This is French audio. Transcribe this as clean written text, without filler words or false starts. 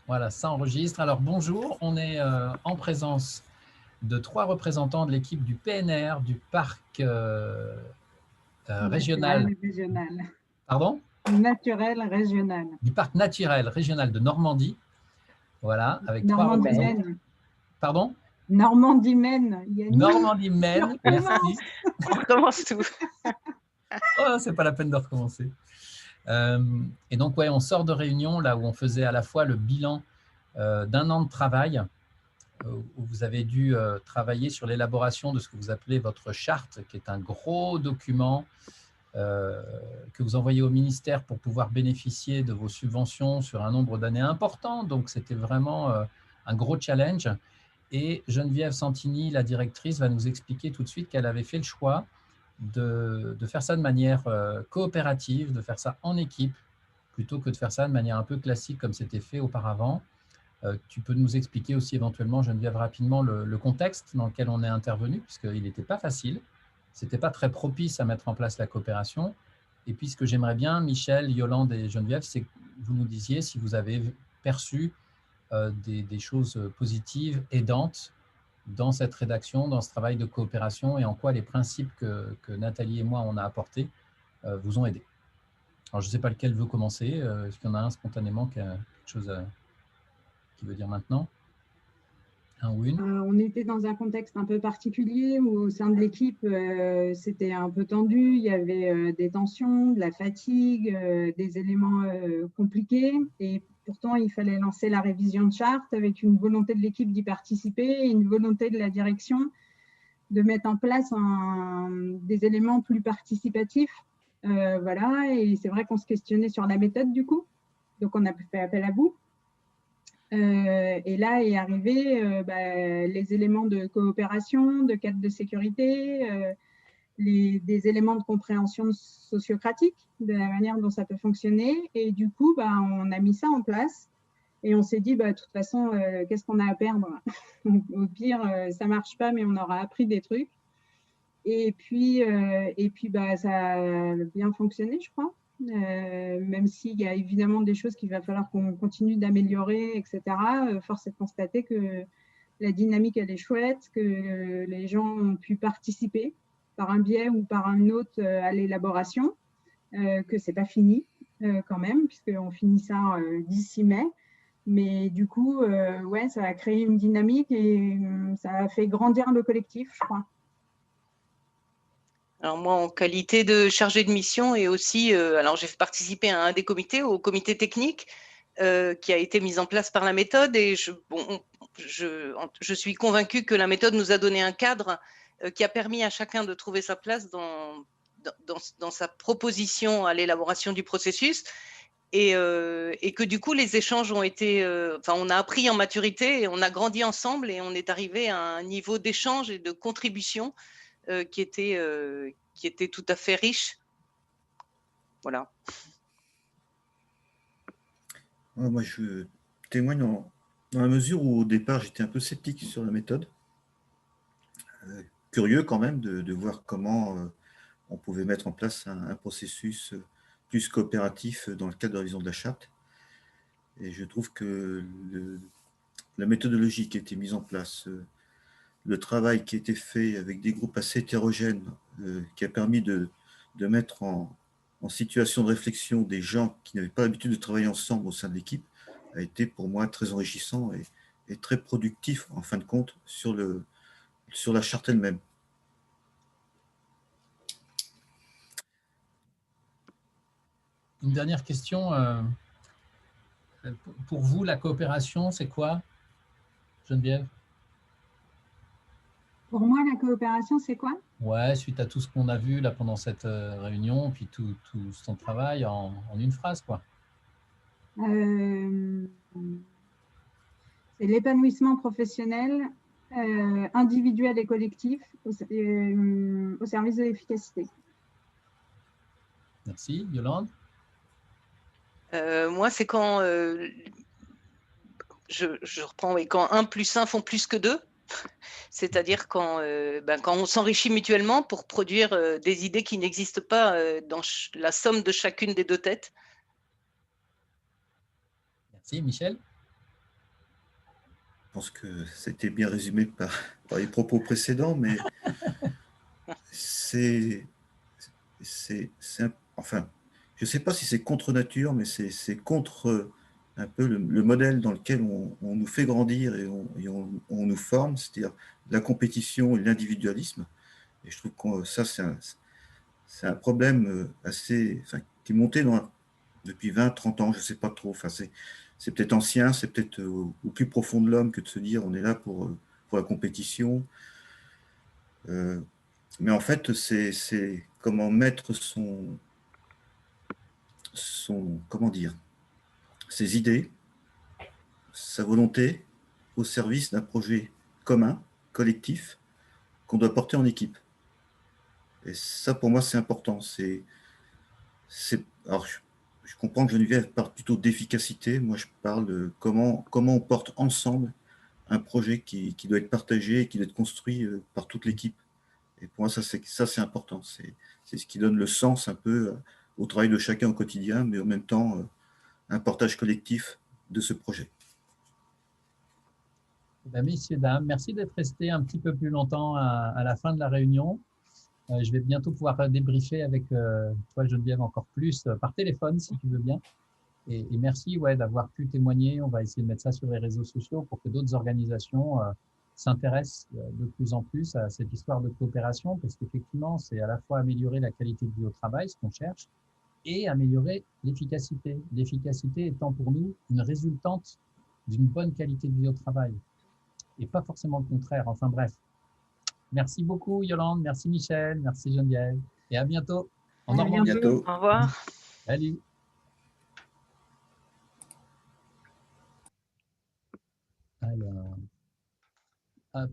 Voilà, ça enregistre. Alors bonjour, on est en présence de 3 représentants de l'équipe du PNR, du parc régional, Naturel régional. pardon, Naturel régional. du parc naturel régional de Normandie. Voilà, avec 3 représentants. Normandie-Maine. Pardon, Normandie-Maine, Yannick. Tu Normandie-Maine, recommences. merci. On recommence tout. Oh, c'est pas la peine de recommencer. Et donc, ouais, on sort de réunion là où on faisait à la fois le bilan d'un an de travail, où vous avez dû travailler sur l'élaboration de ce que vous appelez votre charte, qui est un gros document que vous envoyez au ministère pour pouvoir bénéficier de vos subventions sur un nombre d'années important. Donc, c'était vraiment un gros challenge. Et Geneviève Santini, la directrice, va nous expliquer tout de suite qu'elle avait fait le choix de faire ça de manière coopérative, de faire ça en équipe, plutôt que de faire ça de manière un peu classique comme c'était fait auparavant. Tu peux nous expliquer aussi éventuellement, Geneviève, rapidement le contexte dans lequel on est intervenu, puisqu'il n'était pas facile, ce n'était pas très propice à mettre en place la coopération. Et puis ce que j'aimerais bien, Michel, Yolande et Geneviève, c'est que vous nous disiez si vous avez perçu des choses positives, aidantes, dans cette rédaction, dans ce travail de coopération, et en quoi les principes que Nathalie et moi on a apportés vous ont aidé. Alors je ne sais pas lequel veut commencer, est-ce qu'il y en a un spontanément qui a quelque chose qui veut dire maintenant? Un ou une? On était dans un contexte un peu particulier où au sein de l'équipe, c'était un peu tendu. Il y avait des tensions, de la fatigue, des éléments compliqués. Et pourtant, il fallait lancer la révision de charte avec une volonté de l'équipe d'y participer et une volonté de la direction de mettre en place des éléments plus participatifs. Voilà. Et c'est vrai qu'on se questionnait sur la méthode du coup. Donc, on a fait appel à vous. Et là est arrivé les éléments de coopération, de cadre de sécurité, des éléments de compréhension sociocratique de la manière dont ça peut fonctionner. Et du coup, on a mis ça en place et on s'est dit, de toute façon, qu'est-ce qu'on a à perdre? Au pire, ça ne marche pas, mais on aura appris des trucs. Et puis ça a bien fonctionné, je crois. Même s'il y a évidemment des choses qu'il va falloir qu'on continue d'améliorer, etc. Force est de constater que la dynamique, elle est chouette, que les gens ont pu participer par un biais ou par un autre à l'élaboration, que c'est pas fini quand même, puisqu'on finit ça d'ici mai. Mais du coup, ouais, ça a créé une dynamique et ça a fait grandir le collectif, je crois. Alors moi, en qualité de chargée de mission et aussi, alors j'ai participé à un des comités, au comité technique, qui a été mis en place par la méthode. Et je suis convaincue que la méthode nous a donné un cadre qui a permis à chacun de trouver sa place dans sa proposition à l'élaboration du processus. Et que du coup, les échanges ont été… on a appris en maturité et on a grandi ensemble et on est arrivé à un niveau d'échange et de contribution qui était tout à fait riche. Voilà. Moi, je témoigne dans la mesure où au départ, j'étais un peu sceptique sur la méthode. Curieux quand même de voir comment on pouvait mettre en place un processus plus coopératif dans le cadre de la révision de la charte. Et je trouve que la méthodologie qui a été mise en place, le travail qui a été fait avec des groupes assez hétérogènes, qui a permis de mettre en situation de réflexion des gens qui n'avaient pas l'habitude de travailler ensemble au sein de l'équipe, a été pour moi très enrichissant et très productif, en fin de compte, sur la charte elle-même. Une dernière question. Pour vous, la coopération, c'est quoi, Geneviève? Pour moi, la coopération, c'est quoi? Ouais, suite à tout ce qu'on a vu là pendant cette réunion, puis tout son travail en une phrase, quoi. C'est l'épanouissement professionnel, individuel et collectif au service de l'efficacité. Merci. Yolande? Moi, c'est quand… je reprends, oui, quand 1 plus 1 font plus que 2. C'est-à-dire quand on s'enrichit mutuellement pour produire des idées qui n'existent pas dans la somme de chacune des deux têtes. Merci. Michel? pense que c'était bien résumé par les propos précédents, mais enfin, je ne sais pas si c'est contre nature, mais c'est contre un peu le modèle dans lequel on nous fait grandir et on nous forme, c'est-à-dire la compétition et l'individualisme. Et je trouve que ça, c'est un problème assez, enfin, qui est monté depuis 20, 30 ans, je ne sais pas trop. Enfin, c'est peut-être ancien, c'est peut-être au plus profond de l'homme que de se dire on est là pour la compétition. Mais en fait, c'est comment mettre comment dire, ses idées, sa volonté au service d'un projet commun, collectif, qu'on doit porter en équipe. Et ça, pour moi, c'est important. Alors, je comprends que Geneviève parle plutôt d'efficacité. Moi, je parle de comment on porte ensemble un projet qui doit être partagé et qui doit être construit par toute l'équipe. Et pour moi, ça, c'est important. C'est ce qui donne le sens un peu au travail de chacun au quotidien, mais en même temps, un portage collectif de ce projet. Ben, messieurs, dames, merci d'être restés un petit peu plus longtemps à la fin de la réunion. Je vais bientôt pouvoir débriefer avec toi, Geneviève, encore plus par téléphone, si tu veux bien. Et merci d'avoir pu témoigner. On va essayer de mettre ça sur les réseaux sociaux pour que d'autres organisations s'intéressent de plus en plus à cette histoire de coopération, parce qu'effectivement, c'est à la fois améliorer la qualité de vie au travail, ce qu'on cherche, et améliorer l'efficacité. L'efficacité étant pour nous une résultante d'une bonne qualité de vie au travail, et pas forcément le contraire. Enfin bref. Merci beaucoup, Yolande. Merci, Michel. Merci, Geneviève. Et à bientôt. À bientôt. Au revoir. Salut. Alors, hop.